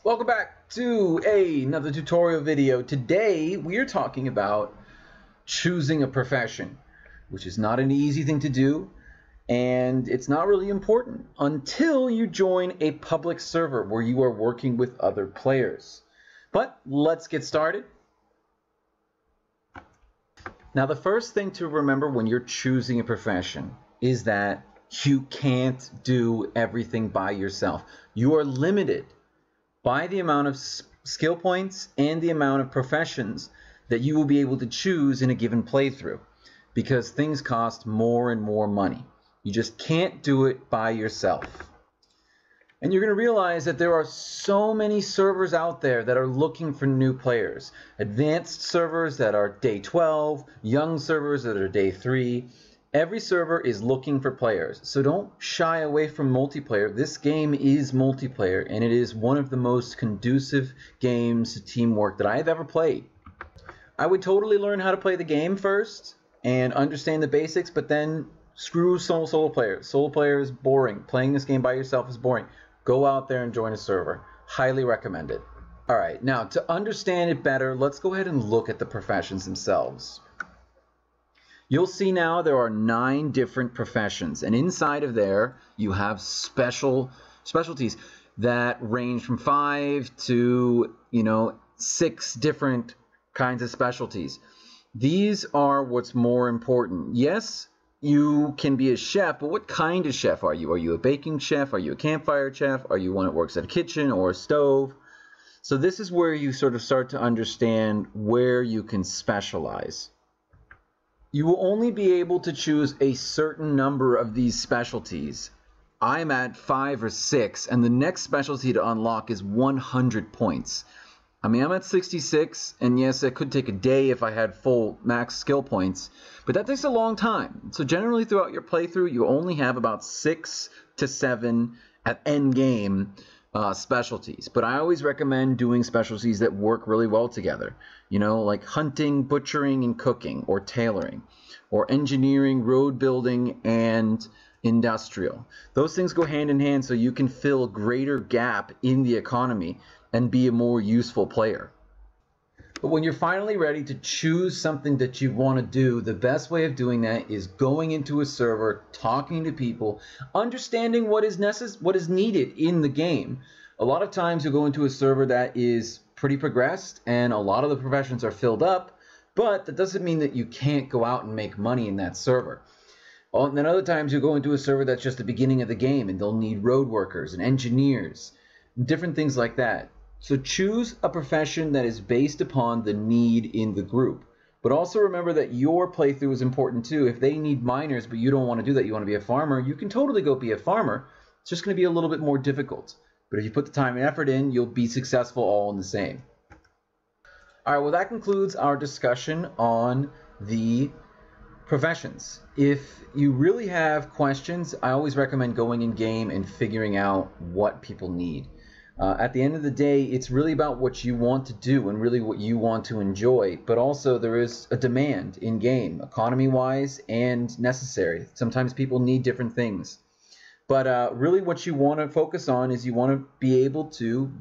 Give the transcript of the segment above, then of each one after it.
Welcome back to another tutorial video. Today we are talking about choosing a profession, which is not an easy thing to do, and it's not really important until you join a public server where you are working with other players. But let's get started. Now, the first thing to remember when you're choosing a profession is that you can't do everything by yourself. You are limited by the amount of skill points and the amount of professions that you will be able to choose in a given playthrough, because things cost more and more money. You just can't do it by yourself. And you're going to realize that there are so many servers out there that are looking for new players. Advanced servers that are day 12, young servers that are day 3. Every server is looking for players, so don't shy away from multiplayer. This game is multiplayer, and it is one of the most conducive games to teamwork that I have ever played. I would totally learn how to play the game first and understand the basics, but then screw solo player. Solo player is boring. Playing this game by yourself is boring. Go out there and join a server. Highly recommend it. Alright, now to understand it better, let's go ahead and look at the professions themselves. You'll see now there are 9 different professions, and inside of there you have specialties that range from 5 to 6 different kinds of specialties. These are what's more important. Yes, you can be a chef, but what kind of chef are you? Are you a baking chef? Are you a campfire chef? Are you one that works at a kitchen or a stove? So this is where you sort of start to understand where you can specialize. You will only be able to choose a certain number of these specialties. I'm at 5 or 6, and the next specialty to unlock is 100 points. I mean, I'm at 66, and yes, it could take a day if I had full max skill points, but that takes a long time. So generally throughout your playthrough, you only have about 6 to 7 at end game specialties. But I always recommend doing specialties that work really well together. Like hunting, butchering, and cooking, or tailoring, or engineering, road building, and industrial. Those things go hand in hand, so you can fill a greater gap in the economy and be a more useful player. But when you're finally ready to choose something that you want to do, the best way of doing that is going into a server, talking to people, understanding what is needed in the game. A lot of times you'll go into a server that is pretty progressed and a lot of the professions are filled up, but that doesn't mean that you can't go out and make money in that server. And then other times you'll go into a server that's just the beginning of the game and they'll need road workers and engineers, and different things like that. So choose a profession that is based upon the need in the group. But also remember that your playthrough is important too. If they need miners, but you don't want to do that, you want to be a farmer, you can totally go be a farmer. It's just going to be a little bit more difficult. But if you put the time and effort in, you'll be successful all in the same. All right, well, that concludes our discussion on the professions. If you really have questions, I always recommend going in game and figuring out what people need. At the end of the day, it's really about what you want to do and really what you want to enjoy, but also there is a demand in game, economy-wise and necessary. Sometimes people need different things. But really what you want to focus on is you want to be able to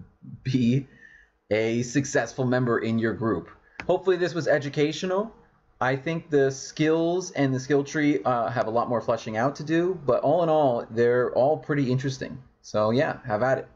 be a successful member in your group. Hopefully this was educational. I think the skills and the skill tree have a lot more fleshing out to do, but all in all, they're all pretty interesting. So yeah, have at it.